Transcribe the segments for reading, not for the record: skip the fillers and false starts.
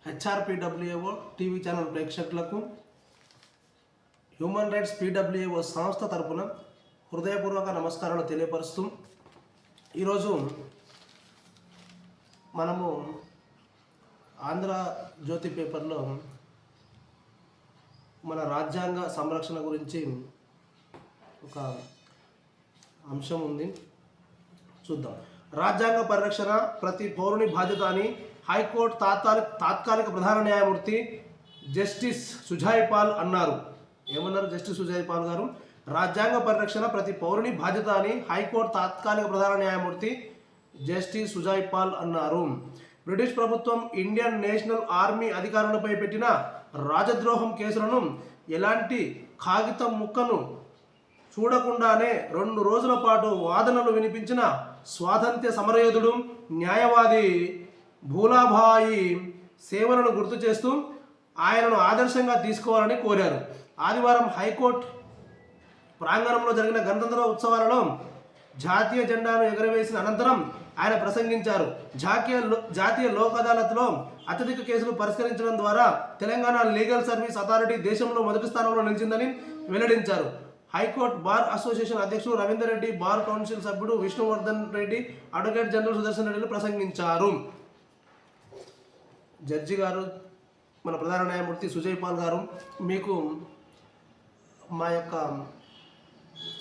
హెచ్ఆర్పిడబ్ల్యూఏఓ TV channel ప్రేక్షకులకు human rights పిడబ్ల్యూఏఓ సంస్థ తరపున హృదయపూర్వక నమస్కారాలు తెలియపరుస్తూ ఈరోజు మనము ఆంధ్రజ్యోతి పేపర్లో మన రాజ్యాంగ సంరక్షణ గురించి ఒక అంశం ఉంది, చూద్దాం. రాజ్యాంగ పరిరక్షణ ప్రతి పౌరుని బాధ్యత అని హైకోర్టు తాత్కాలిక ప్రధాన న్యాయమూర్తి జస్టిస్ సుజాయ్ పాల్ అన్నారు. ఏమన్నారు జస్టిస్ సుజాయ్ పాల్ గారు? రాజ్యాంగ పరిరక్షణ ప్రతి పౌరుని బాధ్యత అని హైకోర్టు తాత్కాలిక ప్రధాన న్యాయమూర్తి జస్టిస్ సుజాయ్ పాల్ అన్నారు. బ్రిటిష్ ప్రభుత్వం ఇండియన్ నేషనల్ ఆర్మీ అధికారులపై పెట్టిన రాజద్రోహం కేసులను ఎలాంటి కాగితం ముక్కను చూడకుండానే 2 రోజుల పాటు వాదనలు వినిపించిన స్వాతంత్ర్య సమరయోధుడు న్యాయవాది భూలాభాయి సేవలను గుర్తు చేస్తూ ఆయనను ఆదర్శంగా తీసుకోవాలని కోరారు. ఆదివారం హైకోర్టు ప్రాంగణంలో జరిగిన గణతంత్ర ఉత్సవాలలో జాతీయ జెండాను ఎగురవేసిన అనంతరం ఆయన ప్రసంగించారు. జాతీయ లోక్ అదాలత్లో అత్యధిక కేసులు పరిష్కరించడం ద్వారా తెలంగాణ లీగల్ సర్వీస్ అథారిటీ దేశంలో మొదటి స్థానంలో నిలిచిందని వెల్లడించారు. హైకోర్టు బార్ అసోసియేషన్ అధ్యక్షుడు రవీందర్ రెడ్డి, బార్ కౌన్సిల్ సభ్యుడు విష్ణువర్ధన్ రెడ్డి, అడ్వకేట్ జనరల్ సుదర్శన్ రెడ్డిలు ప్రసంగించారు. జడ్జి గారు, మన ప్రధాన న్యాయమూర్తి సుజయ్ పాల్ గారు, మీకు మా యొక్క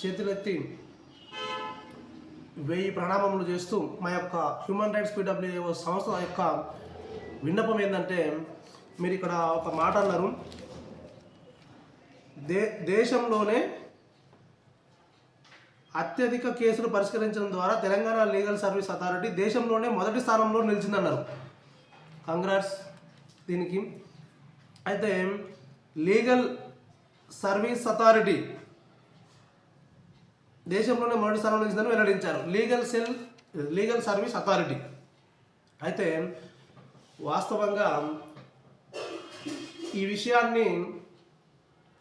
చేతులెత్తి 1000 ప్రణామములు చేస్తూ మా యొక్క హ్యూమన్ రైట్స్ పిడబ్ల్యూఏఓ సంస్థ యొక్క విన్నపం ఏంటంటే, మీరు ఇక్కడ ఒక మాట అన్నారు, దేశంలోనే అత్యధిక కేసులు పరిష్కరించడం ద్వారా తెలంగాణ లీగల్ సర్వీస్ అథారిటీ దేశంలోనే మొదటి స్థానంలో నిలిచిందన్నారు. కంగ్రాట్స్ దీనికి. అయితే లీగల్ సర్వీస్ అథారిటీ దేశంలోనే మొదటి స్థానంలో నిలిచిందని వెల్లడించారు. Legal service authority. అయితే వాస్తవంగా ఈ విషయాన్ని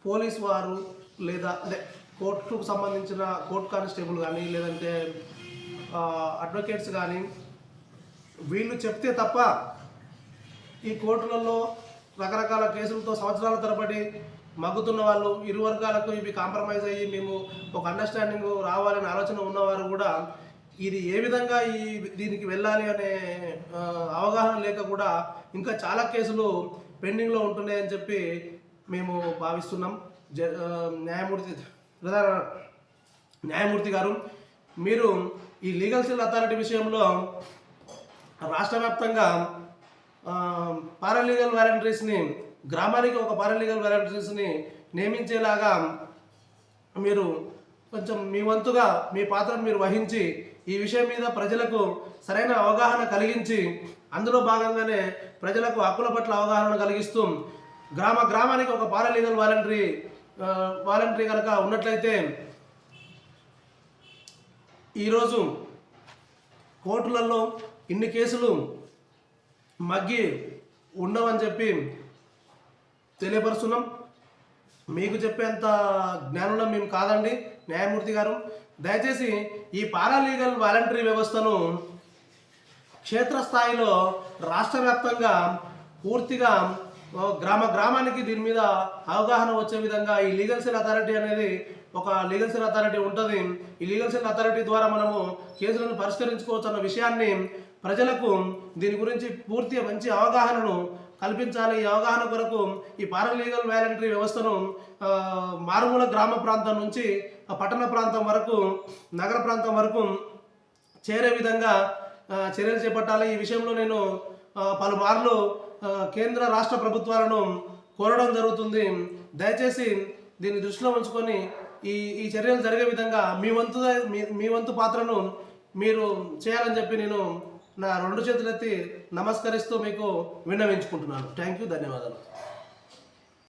పోలీస్ వారు లేదా అదే కోర్టుకు సంబంధించిన కోర్టు కానిస్టేబుల్ కానీ లేదంటే అడ్వకేట్స్ కానీ వీళ్ళు చెప్తే తప్ప ఈ కోర్టులలో రకరకాల కేసులతో సంవత్సరాల తరబడి మగ్గుతున్న వాళ్ళు, ఇరు వర్గాలకు ఇవి కాంప్రమైజ్ అయ్యి మేము ఒక అండర్స్టాండింగ్ రావాలనే ఆలోచన ఉన్నవారు కూడా ఇది ఏ విధంగా దీనికి వెళ్ళాలి అనే అవగాహన లేక కూడా ఇంకా చాలా కేసులు పెండింగ్లో ఉంటున్నాయని చెప్పి మేము భావిస్తున్నాం. ప్రధాన న్యాయమూర్తి గారు, మీరు ఈ లీగల్ సెల్ అథారిటీ విషయంలో రాష్ట్ర వ్యాప్తంగా పారాలీగల్ వాలంటీర్స్ని, గ్రామానికి ఒక పారాలీగల్ వాలంటీర్స్ని నియమించేలాగా మీరు కొంచెం మీ వంతుగా మీ పాత్రను మీరు వహించి ఈ విషయం మీద ప్రజలకు సరైన అవగాహన కలిగించి అందులో భాగంగానే ప్రజలకు హక్కుల పట్ల అవగాహన కలిగిస్తూ గ్రామానికి ఒక పారాలీగల్ వాలంటరీ కనుక ఉన్నట్లయితే ఈరోజు కోర్టులలో ఇన్ని కేసులు మగ్గి ఉండవని చెప్పి తెలియపరుస్తున్నాం. మీకు చెప్పేంత జ్ఞానంలో మేము కాదండి న్యాయమూర్తి గారు. దయచేసి ఈ పారాలీగల్ వాలంటరీ వ్యవస్థను క్షేత్రస్థాయిలో రాష్ట్ర వ్యాప్తంగా పూర్తిగా గ్రామానికి దీని మీద అవగాహన వచ్చే విధంగా ఈ లీగల్ సెల్ అథారిటీ అనేది ఒక లీగల్ సెల్ అథారిటీ ఉంటుంది. ఈ లీగల్ సెల్ అథారిటీ ద్వారా మనము కేసులను పరిష్కరించుకోవచ్చు అన్న విషయాన్ని ప్రజలకు దీని గురించి పూర్తిగా మంచి అవగాహనను కల్పించాలి. ఈ అవగాహన కొరకు ఈ పారాలీగల్ వాలంటరీ వ్యవస్థను మారుమూల గ్రామ ప్రాంతం నుంచి పట్టణ ప్రాంతం వరకు, నగర ప్రాంతం వరకు చేరే విధంగా చర్యలు చేపట్టాలి. ఈ విషయంలో నేను పలుమార్లు కేంద్ర రాష్ట్ర ప్రభుత్వాలను కోరడం జరుగుతుంది. దయచేసి దీన్ని దృష్టిలో ఉంచుకొని ఈ చర్యలు జరిగే విధంగా మీ వంతు పాత్రను మీరు చేయాలని చెప్పి నేను నా 2 చేతులెత్తి నమస్కరిస్తూ మీకు విన్నవించుకుంటున్నాను. థ్యాంక్ యూ, ధన్యవాదాలు.